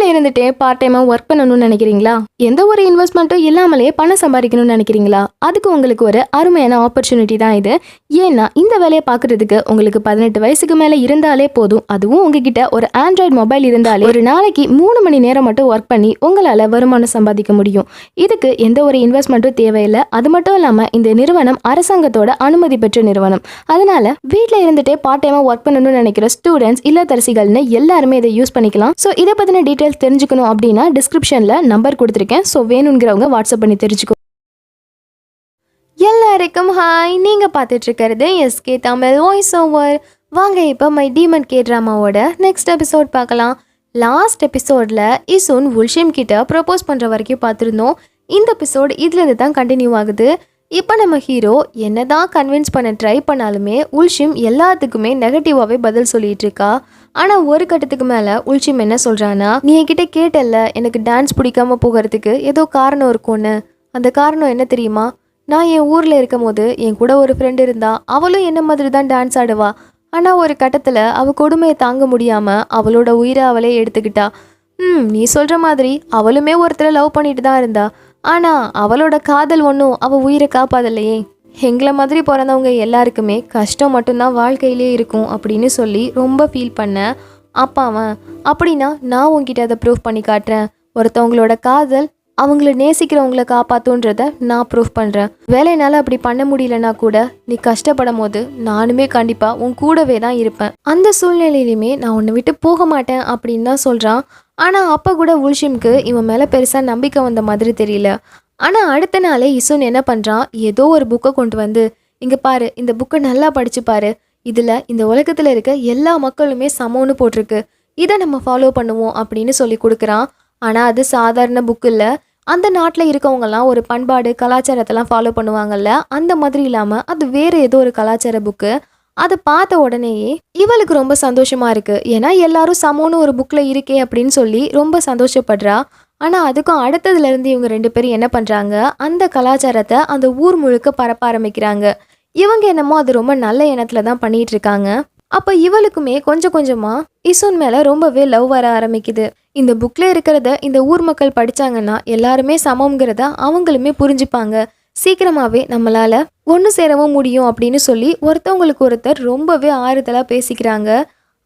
வீட்டில் இருந்துட்டே பார்ட் டைமாக ஒர்க் பண்ணணும்னு நினைக்கிறீங்களா? எந்த ஒரு இன்வெஸ்ட்மெண்ட்டும் இல்லாமலே பணம் சம்பாதிக்கணும்னு நினைக்கிறீங்களா? அதுக்கு உங்களுக்கு ஒரு அருமையான ஆப்பர்ச்சுனிட்டி தான் இது. ஏன்னா இந்த வேலையை பார்க்குறதுக்கு உங்களுக்கு 18 வயசுக்கு மேலே இருந்தாலே போதும். அதுவும் உங்ககிட்ட ஒரு ஆண்ட்ராய்டு மொபைல் இருந்தாலே ஒரு நாளைக்கு 3 மணி நேரம் மட்டும் ஒர்க் பண்ணி உங்களால் வருமானம் சம்பாதிக்க முடியும். இதுக்கு எந்த ஒரு இன்வெஸ்ட்மெண்ட்டும் தேவையில்லை. அது மட்டும் இல்லாமல் இந்த நிறுவனம் அரசாங்கத்தோட அனுமதி பெற்ற நிறுவனம். அதனால வீட்டில் இருந்துட்டே பார்ட் டைமாக ஒர்க் பண்ணணும்னு நினைக்கிற ஸ்டூடெண்ட்ஸ், இல்லத்தரசிகள்னு எல்லாருமே இதை யூஸ் பண்ணிக்கலாம். ஸோ இதை பற்றின டீட்டெயில்ஸ் தெரிஞ்சுக்கணும் அப்படின்னா டிஸ்கிரிப்ஷனில் நம்பர் கொடுத்துருக்கேன். ஸோ வேணுங்கிறவங்க வாட்ஸ்அப் பண்ணி தெரிஞ்சுக்கோ. எல்லாருக்கும் ஹாய். நீங்கள் பார்த்துட்டு இருக்கிறது எஸ்கே தமிழ் வாய்ஸ் ஓவர். வாங்க இப்போ மை டீமன் கே ட்ராமாவோட நெக்ஸ்ட் எபிசோட் பார்க்கலாம். லாஸ்ட் எபிசோடில் இசுன் உல்ஷிம் கிட்ட ப்ரப்போஸ் பண்ணுற வரைக்கும் பார்த்துருந்தோம். இந்த எபிசோட் இதுலேருந்து தான் கண்டினியூ ஆகுது. இப்போ நம்ம ஹீரோ என்னதான் கன்வின்ஸ் பண்ண ட்ரை பண்ணாலுமே உல்ஷிம் எல்லாத்துக்குமே நெகட்டிவாகவே பதில் சொல்லிட்டு இருக்கா. ஆனால் ஒரு கட்டத்துக்கு மேலே உல்ஷிம் என்ன சொல்கிறான்னா, நீ என்கிட்ட கேட்டல்ல எனக்கு டான்ஸ் பிடிக்காம போகிறதுக்கு ஏதோ காரணம் இருக்கும்னு. அந்த காரணம் என்ன தெரியுமா? நான் என் ஊரில் இருக்கும் போது என் கூட ஒரு ஃப்ரெண்டு இருந்தா. அவளும் என்ன மாதிரி தான் டான்ஸ் ஆடுவா. ஆனால் ஒரு கட்டத்தில் அவள் கொடுமையை தாங்க முடியாமல் அவளோட உயிரை அவளே எடுத்துக்கிட்டா. நீ சொல்கிற மாதிரி அவளுமே ஒருத்தரை லவ் பண்ணிட்டு தான் இருந்தா. ஆனால் அவளோட காதல் ஒன்றும் அவள் உயிரை காப்பாதலையே. எங்களை மாதிரி பிறந்தவங்க எல்லாருக்குமே கஷ்டம் மட்டும்தான் வாழ்க்கையிலே இருக்கும் அப்படின்னு சொல்லி ரொம்ப ஃபீல் பண்ணேன். அப்பாவன் அப்படின்னா நான் உங்ககிட்ட அதை ப்ரூஃப் பண்ணி காட்டுறேன். ஒருத்தவங்களோட காதல் அவங்கள நேசிக்கிறவங்கள காப்பாற்றுன்றத நான் ப்ரூஃப் பண்ணுறேன். வேலைனால அப்படி பண்ண முடியலன்னா கூட நீ கஷ்டப்படும் போது நானுமே கண்டிப்பாக உன் கூடவே தான் இருப்பேன். அந்த சூழ்நிலையிலுமே நான் உன்னை விட்டு போக மாட்டேன் அப்படின்னு தான் சொல்கிறான். ஆனால் அப்போ கூட உல்ஷிம்க்கு இவன் மேலே பெருசாக நம்பிக்கை வந்த மாதிரி தெரியல. ஆனால் அடுத்த நாளே இசுன் என்ன பண்ணுறான், ஏதோ ஒரு புக்கை கொண்டு வந்து, இங்கே பாரு, இந்த புக்கை நல்லா படிச்சு பாரு. இதில் இந்த உலகத்தில் இருக்க எல்லா மக்களுமே சமம்னு போட்டிருக்கு. இதை நம்ம ஃபாலோ பண்ணுவோம் அப்படின்னு சொல்லி கொடுக்குறான். ஆனால் அது சாதாரண புக்கு இல்லை. அந்த நாட்டில் இருக்கவங்கலாம் ஒரு பண்பாடு கலாச்சாரத்தெல்லாம் ஃபாலோ பண்ணுவாங்கல்ல, அந்த மாதிரி இல்லாமல் அது வேறு ஏதோ ஒரு கலாச்சார புக்கு. அதை பார்த்த உடனேயே இவளுக்கு ரொம்ப சந்தோஷமா இருக்கு. ஏன்னா எல்லாரும் சமம்னு ஒரு புக்கில் இருக்கே அப்படின்னு சொல்லி ரொம்ப சந்தோஷப்படுறா. ஆனால் அதுக்கும் அடுத்ததுலேருந்து இவங்க 2 பேரும் என்ன பண்ணுறாங்க, அந்த கலாச்சாரத்தை அந்த ஊர் முழுக்க பரப்ப ஆரம்பிக்கிறாங்க. இவங்க என்னமோ அது ரொம்ப நல்ல எண்ணத்தில் தான் பண்ணிகிட்டு இருக்காங்க. அப்போ இவளுக்குமே கொஞ்சம் கொஞ்சமாக இசுன் மேலே ரொம்பவே லவ் வர ஆரம்பிக்குது. இந்த புக்கில் இருக்கிறத இந்த ஊர் மக்கள் படித்தாங்கன்னா எல்லாருமே சமம்ங்கிறத அவங்களுமே புரிஞ்சுப்பாங்க. சீக்கிரமாகவே நம்மளால் ஒன்று சேரவும் முடியும் அப்படின்னு சொல்லி ஒருத்தவங்களுக்கு ஒருத்தர் ரொம்பவே ஆறுதலாக பேசிக்கிறாங்க.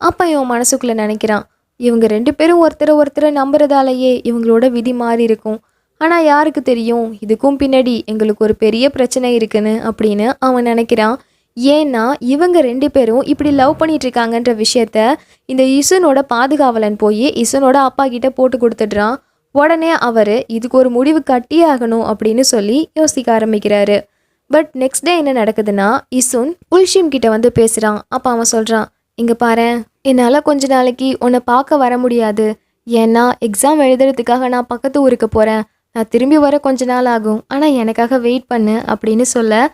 அப்போ இவன் மனசுக்குள்ளே நினைக்கிறான், இவங்க 2 பேரும் ஒருத்தரை நம்புறதாலேயே இவங்களோட விதி மாறி இருக்கும். ஆனால் யாருக்கு தெரியும், இதுக்கும் பின்னாடி எங்களுக்கு ஒரு பெரிய பிரச்சனை இருக்குன்னு அப்படின்னு அவன் நினைக்கிறான். ஏன்னா இவங்க 2 பேரும் இப்படி லவ் பண்ணிட்டு இருக்காங்கன்ற விஷயத்த இந்த இசுனோட பாதுகாவலன் போய் இசுனோட அப்பா கிட்ட போட்டு கொடுத்துடுறான். உடனே அவர் இதுக்கு ஒரு முடிவு கட்டியே ஆகணும் அப்படின்னு சொல்லி யோசிக்க ஆரம்பிக்கிறாரு. பட் நெக்ஸ்ட் டே என்ன நடக்குதுன்னா, இசுன் உல்ஷிம் கிட்ட வந்து பேசுகிறான். அப்போ அவன் சொல்கிறான், இங்கே பாரு, என்னால் கொஞ்ச நாளைக்கு உன்னை பார்க்க வர முடியாது. ஏன்னா எக்ஸாம் எழுதுறதுக்காக நான் பக்கத்து ஊருக்கு போகிறேன். நான் திரும்பி வர கொஞ்ச நாள் ஆகும். ஆனால் எனக்காக வெயிட் பண்ணு அப்படின்னு சொல்ல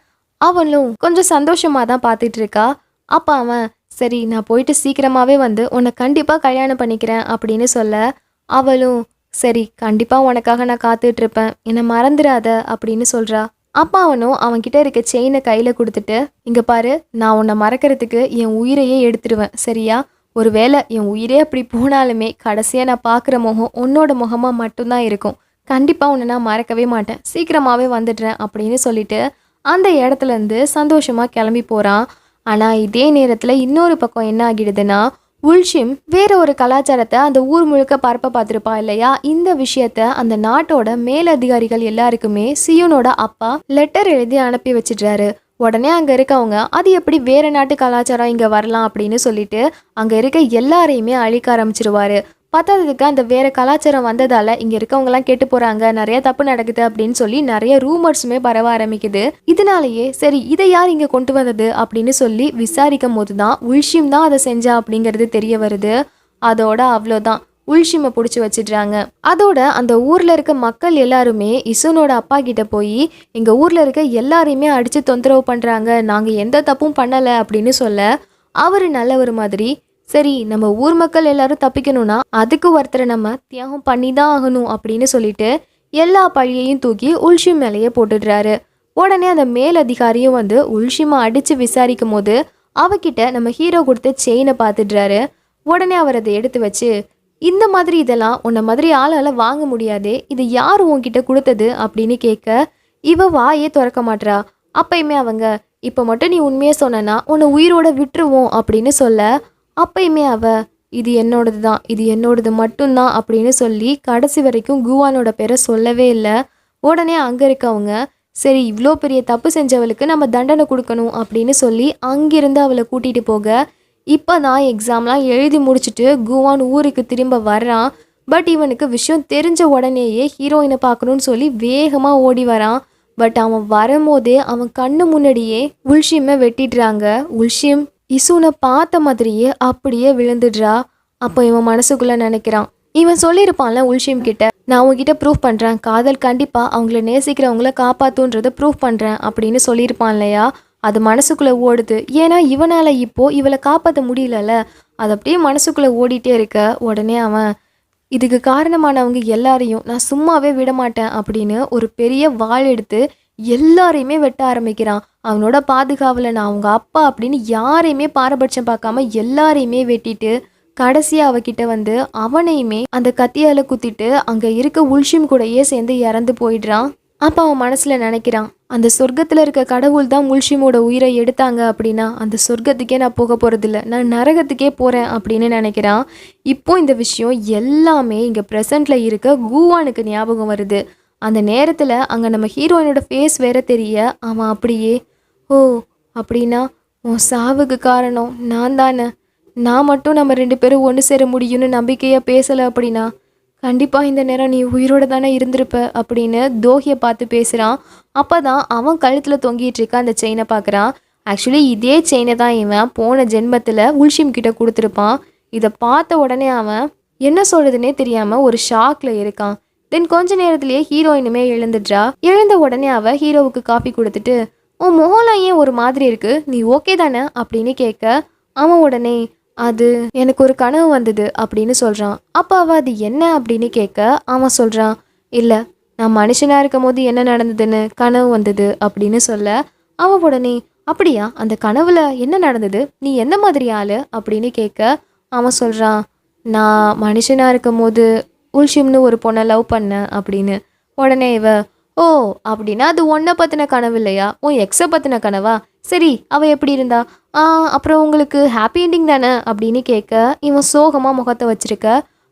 அவளும் கொஞ்சம் சந்தோஷமாக தான் பார்த்துட்டு இருக்கா. அப்போ அவன், சரி நான் போயிட்டு சீக்கிரமாகவே வந்து உன்னை கண்டிப்பாக கல்யாணம் பண்ணிக்கிறேன் அப்படின்னு சொல்ல அவளும், சரி கண்டிப்பாக உனக்காக நான் காத்துட்ருப்பேன், என்னை மறந்துடாத அப்படின்னு சொல்கிறா. அப்பா அவனும் அவன்கிட்ட இருக்க செயினை கையில் கொடுத்துட்டு, இங்கே பாரு, நான் உன்னை மறக்கிறதுக்கு என் உயிரையே எடுத்துடுவேன் சரியா? ஒருவேளை என் உயிரே அப்படி போனாலுமே கடைசியாக நான் பார்க்குற முகம் உன்னோட முகமாக மட்டும்தான் இருக்கும். கண்டிப்பாக உன்னை நான் மறக்கவே மாட்டேன். சீக்கிரமாகவே வந்துடுறேன் அப்படின்னு சொல்லிட்டு அந்த இடத்துலேருந்து சந்தோஷமாக கிளம்பி போகிறான். ஆனால் இதே நேரத்தில் இன்னொரு பக்கம் என்ன ஆகிடுதுன்னா, உல்ஷிம் வேற ஒரு கலாச்சாரத்தை அந்த ஊர் முழுக்க பரப்ப பார்த்துருப்பா இல்லையா? இந்த விஷயத்த அந்த நாட்டோட மேலதிகாரிகள் எல்லாருக்குமே சியூனோட அப்பா லெட்டர் எழுதி அனுப்பி வச்சிடுறாரு. உடனே அங்கே இருக்கவங்க அது எப்படி வேற நாட்டு கலாச்சாரம் இங்கே வரலாம் அப்படின்னு சொல்லிட்டு அங்கே இருக்க எல்லாரையுமே அழிக்க ஆரம்பிச்சிருவாரு. பத்தாததுக்கு அந்த வேற கலாச்சாரம் வந்ததால இங்கே இருக்கவங்கலாம் கேட்டு போகிறாங்க, நிறைய தப்பு நடக்குது அப்படின்னு சொல்லி நிறைய ரூமர்ஸுமே பரவ ஆரம்பிக்குது. இதனாலேயே சரி இதை யார் இங்கே கொண்டு வந்தது அப்படின்னு சொல்லி விசாரிக்கும் போது தான் உல்ஷிம் தான் அதை செஞ்சா அப்படிங்கிறது தெரிய வருது. அதோட அவ்வளோதான், உல்ஷிமை பிடிச்சி வச்சிடுறாங்க. அதோட அந்த ஊரில் இருக்க மக்கள் எல்லாருமே இசுனோட அப்பா கிட்ட போய் எங்கள் ஊரில் இருக்க எல்லாரையுமே அடித்து தொந்தரவு பண்ணுறாங்க, நாங்கள் எந்த தப்பும் பண்ணலை அப்படின்னு சொல்ல அவர் நல்லவர் மாதிரி, சரி நம்ம ஊர் மக்கள் எல்லாரும் தப்பிக்கணும்னா அதுக்கு ஒருத்தரை நம்ம தியாகம் பண்ணி தான் ஆகணும் அப்படின்னு சொல்லிட்டு எல்லா பழியையும் தூக்கி உல்ஷிம் மேலேயே போட்டுடுறாரு. உடனே அந்த மேலதிகாரியும் வந்து உல்ஷிமை அடித்து விசாரிக்கும் போது அவகிட்ட நம்ம ஹீரோ கொடுத்த செயினை பார்த்துடுறாரு. உடனே அவர் அதை எடுத்து வச்சு, இந்த மாதிரி இதெல்லாம் உன்னை மாதிரி ஆளால் வாங்க முடியாதே, இது யார் உன்கிட்ட கொடுத்தது அப்படின்னு கேட்க இவ வாயே திறக்க மாட்றா. அப்பயுமே அவங்க இப்போ மட்டும் நீ உண்மையை சொன்னா உன்னை உயிரோட விட்டுருவோம் அப்படின்னு சொல்ல அப்பயுமே அவ இது என்னோடது தான், இது என்னோடது மட்டும்தான் அப்படின்னு சொல்லி கடைசி வரைக்கும் குவானோட பேரை சொல்லவே இல்லை. உடனே அங்கே இருக்கவங்க சரி இவ்வளோ பெரிய தப்பு செஞ்சவளுக்கு நம்ம தண்டனை கொடுக்கணும் அப்படின்னு சொல்லி அங்கிருந்து அவளை கூட்டிகிட்டு போக இப்போ தான் எக்ஸாம்லாம் எழுதி முடிச்சுட்டு குவான் ஊருக்கு திரும்ப வர்றான். பட் இவனுக்கு விஷயம் தெரிஞ்ச உடனேயே ஹீரோயினை பார்க்கணுன்னு சொல்லி வேகமாக ஓடி வரான். பட் அவன் வரும்போதே அவன் கண்ணு முன்னாடியே உல்ஷிமை வெட்டிடுறாங்க. உல்ஷிம் இசுனை பார்த்த மாதிரியே அப்படியே விழுந்துடுறா. அப்போ இவன் மனசுக்குள்ளே நினைக்கிறான், இவன் சொல்லியிருப்பான்ல உல்ஷிம் கிட்ட, நான் உங்ககிட்ட ப்ரூவ் பண்ணுறேன், காதல் கண்டிப்பாக அவங்கள நேசிக்கிறவங்கள காப்பாற்றுன்றதை ப்ரூவ் பண்ணுறேன் அப்படின்னு சொல்லியிருப்பான் இல்லையா. அது மனசுக்குள்ளே ஓடுது. ஏன்னா இவனால் இப்போது இவளை காப்பாற்ற முடியலல்ல. அது அப்படியே மனசுக்குள்ளே ஓடிட்டே இருக்க உடனே அவன் இதுக்கு காரணமானவங்க எல்லாரையும் நான் சும்மாவே விட மாட்டேன் அப்படின்னு ஒரு பெரிய வாள் எடுத்து எல்லாரையுமே வெட்ட ஆரம்பிக்கிறான். அவனோட பாதுகாவலன் அவங்க அப்பா அப்படின்னு யாரையுமே பாரபட்சம் பார்க்காம எல்லாரையுமே வெட்டிட்டு கடைசியாக அவகிட்ட வந்து அவனையுமே அந்த கத்தியால் குத்திட்டு அங்கே இருக்க உல்ஷிம் கூடயே சேர்ந்து இறந்து போயிடுறான். அப்போ அவன் மனசில் நினைக்கிறான், அந்த சொர்க்கத்தில் இருக்க கடவுள் தான் உல்ஷிமோட உயிரை எடுத்தாங்க அப்படின்னா அந்த சொர்க்கத்துக்கே நான் போக போகிறதில்ல, நான் நரகத்துக்கே போகிறேன் அப்படின்னு நினைக்கிறான். இப்போ இந்த விஷயம் எல்லாமே இங்கே ப்ரெசண்ட்டில் இருக்க குவானுக்கு ஞாபகம் வருது. அந்த நேரத்தில் அங்கே நம்ம ஹீரோயினோட ஃபேஸ் வேற தெரிய அவன் அப்படியே ஓ அப்படின்னா உன் சாவுக்கு காரணம் நான் தானே, நான் மட்டும் நம்ம 2 பேரும் ஒன்று சேர முடியும்னு நம்பிக்கையாக பேசலை அப்படின்னா கண்டிப்பாக இந்த நேரம் நீ உயிரோட தானே இருந்திருப்ப அப்படின்னு தோஹியை பார்த்து பேசுகிறான். அப்போ தான் அவன் கழுத்தில் தொங்கிட்டு இருக்க அந்த செயினை பார்க்குறான். ஆக்சுவலி இதே செயினை தான் இவன் போன ஜென்மத்தில் உல்ஷிம் கிட்ட கொடுத்துருப்பான். இதை பார்த்த உடனே அவன் என்ன சொல்கிறதுனே தெரியாமல் ஒரு ஷாக்கில் இருக்கான். தென் கொஞ்ச நேரத்திலேயே ஹீரோயினுமே எழுந்துடுறா. எழுந்த உடனே அவள் ஹீரோவுக்கு காஃபி கொடுத்துட்டு உன் முகம்லாம் ஏன் ஒரு மாதிரி இருக்குது, நீ ஓகே தானே அப்படின்னு கேட்க அவன் உடனே அது எனக்கு ஒரு கனவு வந்தது அப்படின்னு சொல்கிறான். அப்போ அவள் அது என்ன அப்படின்னு கேட்க அவன் சொல்கிறான், இல்லை நான் மனுஷனாக இருக்கும் போது என்ன நடந்ததுன்னு கனவு வந்தது அப்படின்னு சொல்ல அவன் உடனே அப்படியா, அந்த கனவுல என்ன நடந்தது, நீ என்ன மாதிரி ஆள் அப்படின்னு கேட்க அவன் சொல்கிறான், நான் மனுஷனாக இருக்கும் போது உல்ஷிம்னு ஒரு பொண்ணை லவ் பண்ணேன் அப்படின்னு. உடனே இவ ஓ அப்படின்னா அது ஒன்றை பற்றின கனவு இல்லையா, உன் எக்ஸை பற்றின கனவா, சரி அவள் எப்படி இருந்தா, அப்புறம் உங்களுக்கு ஹாப்பி எண்டிங் தானே அப்படின்னு கேட்க இவன் சோகமாக முகத்தை வச்சிருக்க.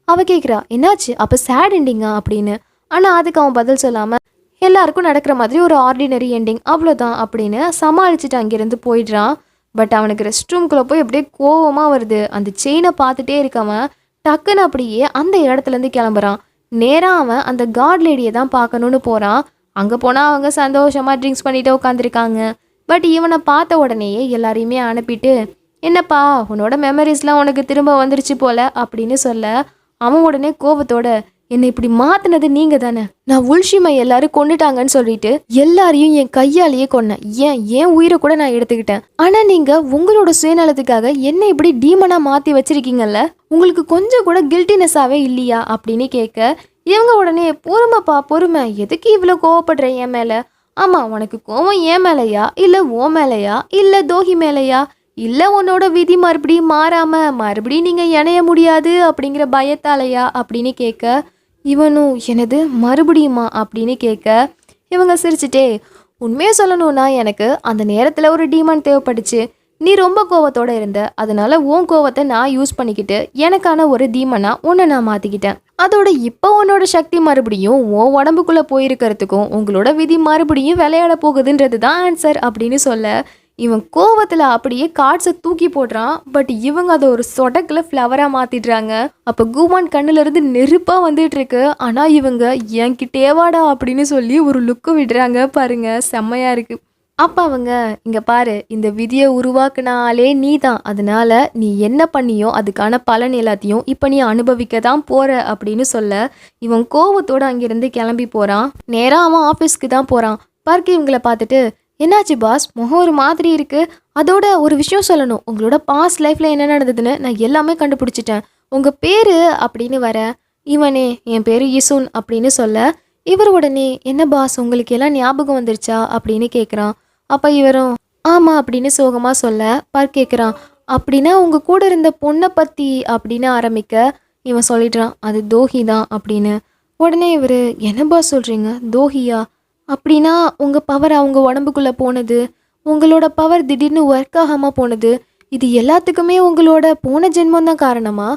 அவள் கேட்குறா என்னாச்சு அப்போ சேட் எண்டிங்கா அப்படின்னு. ஆனால் அதுக்கு அவன் பதில் சொல்லாமல் எல்லாருக்கும் நடக்கிற மாதிரி ஒரு ஆர்டினரி எண்டிங் அவ்வளோதான் அப்படின்னு சமாளிச்சுட்டு அங்கேருந்து போயிடுறான். பட் அவனுக்கு ரெஸ்ட் ரூம்குள்ளே போய் அப்படியே கோவமாக வருது. அந்த செயினை பார்த்துட்டே இருக்கவன் டக்குன்னு அப்படியே அந்த இடத்துலேருந்து கிளம்புறான். நேராக அவன் அந்த காட் லேடியை தான் பார்க்கணுன்னு போகிறான். அங்கே போனால் அவங்க சந்தோஷமாக ட்ரிங்க்ஸ் பண்ணிட்டு உட்காந்துருக்காங்க. பட் இவனை பார்த்த உடனேயே எல்லாரையுமே அனுப்பிட்டு என்னப்பா உன்னோட மெமரிஸ்லாம் உனக்கு திரும்ப வந்துருச்சு போல அப்படின்னு சொல்ல அவன் உடனே கோபத்தோட என்னை இப்படி மாற்றினது நீங்கள் தானே, நான் உல்ஷிமை எல்லாரும் கொண்டுட்டாங்கன்னு சொல்லிட்டு எல்லாரையும் என் கையாலேயே கொன்னேன், ஏன் உயிரை கூட நான் எடுத்துக்கிட்டேன், ஆனால் நீங்கள் உங்களோட சுயநலத்துக்காக என்னை இப்படி டீமனாக மாற்றி வச்சிருக்கீங்கல்ல, உங்களுக்கு கொஞ்சம் கூட கில்ட்டினஸாகவே இல்லையா அப்படின்னு கேட்க இவங்க உடனே பொறுமைப்பா பொறுமை, எதுக்கு இவ்வளோ கோவப்படுற என் மேலே, ஆமாம் உனக்கு கோவம் ஏன் மேலையா இல்லை ஓ மேலையா இல்லை தோஹி மேலையா இல்லை உன்னோட விதி மறுபடியும் மறுபடியும் நீங்கள் இணைய முடியாது அப்படிங்கிற பயத்தாலையா அப்படின்னு கேட்க இவனும் எனது மறுபடியுமா அப்படின்னு கேட்க இவங்க சிரிச்சுட்டே உண்மையாக சொல்லணும்னா எனக்கு அந்த நேரத்தில் ஒரு டீமான் தேவைப்பட்டுச்சு, நீ ரொம்ப கோவத்தோடு இருந்த, அதனால உன் கோவத்தை நான் யூஸ் பண்ணிக்கிட்டு எனக்கான ஒரு தீமனா உன்னை நான் மாற்றிக்கிட்டேன், அதோட இப்போ உன்னோட சக்தி மறுபடியும் உன் உடம்புக்குள்ளே போயிருக்கிறதுக்கும் உங்களோட விதி மறுபடியும் விளையாட போகுதுன்றது தான் ஆன்சர் அப்படின்னு சொல்ல இவன் கோவத்தில் அப்படியே கார்ட்ஸை தூக்கி போடுறான். பட் இவங்க அதை ஒரு சொடக்கில் ஃப்ளவராக மாற்றிடுறாங்க. அப்போ குவான் கண்ணுலேருந்து நெருப்பாக வந்துட்டு இருக்கு. ஆனால் இவங்க என்கிட்டேவாடா அப்படின்னு சொல்லி ஒரு லுக்கு விடுறாங்க பாருங்க, செம்மையாக இருக்குது. அப்போ அவங்க இங்கே பாரு, இந்த விதியை உருவாக்குனாலே நீ தான், அதனால நீ என்ன பண்ணியோ அதுக்கான பலன் எல்லாத்தையும் இப்போ நீ அனுபவிக்க தான் போகிற அப்படின்னு சொல்ல இவன் கோவத்தோடு அங்கேருந்து கிளம்பி போகிறான். நேராக அவன் ஆஃபீஸ்க்கு தான் போகிறான். பார்க்க இவங்களை பார்த்துட்டு என்னாச்சு பாஸ், முகம் ஒரு மாதிரி இருக்குது, அதோட ஒரு விஷயம் சொல்லணும், உங்களோட பாஸ்ட் லைஃப்பில் என்ன நடந்ததுன்னு நான் எல்லாமே கண்டுபிடிச்சிட்டேன், உங்கள் பேர் அப்படின்னு வர இவனே என் பேர் இசுன் அப்படின்னு சொல்ல இவர் உடனே என்ன பாஸ் உங்களுக்கு எல்லாம் ஞாபகம் வந்துருச்சா அப்படின்னு கேட்குறான். அப்போ இவரும் ஆமாம் அப்படின்னு சோகமாக சொல்ல பார்க் கேட்குறான், அப்படின்னா உங்கள் கூட இருந்த பொண்ணை பற்றி அப்படின்னு ஆரம்பிக்க இவன் சொல்லிடுறான் அது தோஹி தான் அப்படின்னு. உடனே இவர் என்ன பாஸ் சொல்கிறீங்க, தோஹியா? அப்படின்னா உங்கள் பவர் அவங்க உடம்புக்குள்ளே போனது, உங்களோட பவர் திடீர்னு ஒர்க் ஆகாமல் போனது, இது எல்லாத்துக்குமே உங்களோட போன ஜென்மம் தான் காரணமா?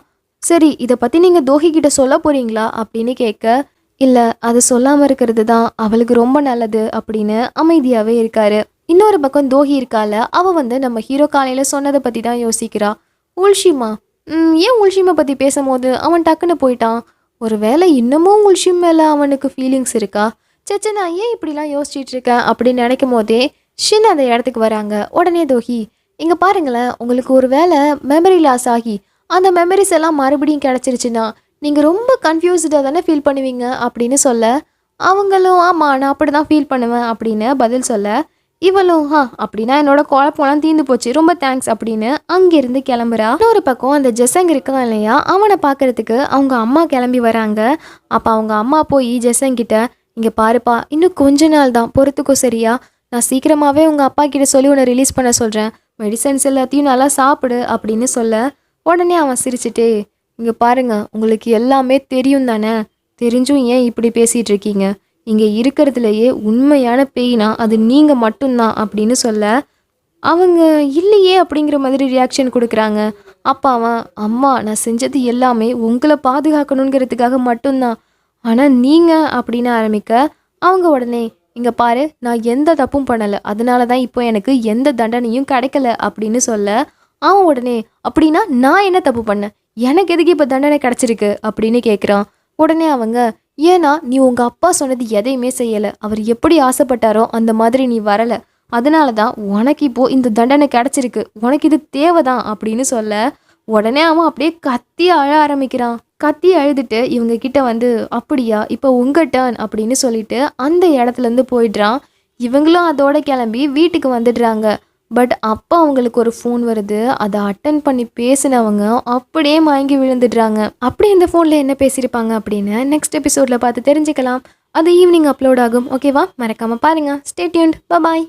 சரி, இதை பற்றி நீங்கள் தோஹி கிட்ட சொல்ல போகிறீங்களா அப்படின்னு கேட்க, இல்லை அது சொல்லாமல் இருக்கிறது தான் அவளுக்கு ரொம்ப நல்லது அப்படின்னு அமைதியாகவே இருக்காரு. இன்னொரு பக்கம் தோஹி இருக்கால, அவள் வந்து நம்ம ஹீரோ காலையில் சொன்னதை பற்றி தான் யோசிக்கிறா. உல்ஷிமா, ஏன் உல்ஷிமை பற்றி பேசும்போது அவன் டக்குன்னு போயிட்டான்? ஒரு வேளை இன்னமும் உல்ஷிம் மேலே அவனுக்கு ஃபீலிங்ஸ் இருக்கா? சச்சா, நான் ஏன் இப்படிலாம் யோசிச்சுட்டு இருக்கேன் அப்படின்னு நினைக்கும் போதே ஷின் அந்த இடத்துக்கு வராங்க. உடனே தோஹி, இங்கே பாருங்களேன், உங்களுக்கு ஒரு வேளை மெமரி லாஸ் ஆகி அந்த மெமரிஸ் எல்லாம் மறுபடியும் கிடச்சிருச்சுன்னா நீங்கள் ரொம்ப கன்ஃபியூஸ்டாக தானே ஃபீல் பண்ணுவீங்க அப்படின்னு சொல்ல, அவங்களும் ஆமாம் நான் அப்படி தான் ஃபீல் பண்ணுவேன் அப்படின்னு பதில் சொல்ல, இவளும் அப்படின்னா என்னோட குழப்பம்லாம் தீர்ந்து போச்சு, ரொம்ப தேங்க்ஸ் அப்படின்னு அங்கேருந்து கிளம்புறா. இன்னொரு பக்கம் அந்த ஜெசங் இருக்கான் இல்லையா, அவனை பார்க்கறதுக்கு அவங்க அம்மா கிளம்பி வராங்க. அப்போ அவங்க அம்மா போய் ஜெசங்கிட்ட, இங்கே பாருப்பா, இன்னும் கொஞ்ச நாள் தான் பொறுத்துக்கோ சரியா, நான் சீக்கிரமாகவே உங்கள் அப்பா கிட்ட சொல்லி உன்னை ரிலீஸ் பண்ண சொல்கிறேன், மெடிசன்ஸ் எல்லாத்தையும் நல்லா சாப்பிடு அப்படின்னு சொல்ல, உடனே அவன் சிரிச்சுட்டே, இங்கே பாருங்க, உங்களுக்கு எல்லாமே தெரியும் தானே, தெரிஞ்சும் ஏன் இப்படி பேசிகிட்டு இருக்கீங்க, இங்கே இருக்கிறதுலையே உண்மையான பேய்னா அது நீங்கள் மட்டும்தான் அப்படின்னு சொல்ல, அவங்க இல்லையே அப்படிங்கிற மாதிரி ரியாக்ஷன் கொடுக்குறாங்க. அப்போ அவன், அம்மா நான் செஞ்சது எல்லாமே உங்களை பாதுகாக்கணுங்கிறதுக்காக மட்டும்தான், ஆனால் நீங்கள் அப்படின்னு ஆரம்பிக்க, அவங்க உடனே, இங்கே பாரு, நான் எந்த தப்பும் பண்ணலை, அதனால தான் இப்போ எனக்கு எந்த தண்டனையும் கிடைக்கல அப்படின்னு சொல்ல, அவன் உடனே, அப்படின்னா நான் என்ன தப்பு பண்ணேன், எனக்கு எதுக்கு இப்போ தண்டனை கிடச்சிருக்கு அப்படின்னு கேட்குறான். உடனே அவங்க, ஏன்னா நீ உங்கள் அப்பா சொன்னது எதையுமே செய்யலை, அவர் எப்படி ஆசைப்பட்டாரோ அந்த மாதிரி நீ வரலை, அதனால தான் உனக்கு இப்போது இந்த தண்டனை கிடச்சிருக்கு, உனக்கு இது தேவைதான் அப்படின்னு சொல்ல, உடனே அவன் அப்படியே கத்தி அழ ஆரம்பிக்கிறான். கத்தி அழுதுட்டு இவங்க கிட்ட வந்து, அப்படியா இப்போ உங்கள் டர்ன் அப்படின்னு சொல்லிட்டு அந்த இடத்துலேருந்து போயிடுறான். இவங்களும் அதோட கிளம்பி வீட்டுக்கு வந்துடுறாங்க. பட் அப்போ அவங்களுக்கு ஒரு ஃபோன் வருது. அதை அட்டன் பண்ணி பேசினவங்க அப்படியே மயங்கி விழுந்துடுறாங்க. அப்படி இந்த ஃபோனில் என்ன பேசியிருப்பாங்க அப்படின்னு நெக்ஸ்ட் எபிசோடில் பார்த்து தெரிஞ்சுக்கலாம். அது ஈவினிங் அப்லோட் ஆகும். ஓகேவா? மறக்காமல் பாருங்கள். Stay tuned. பாய்.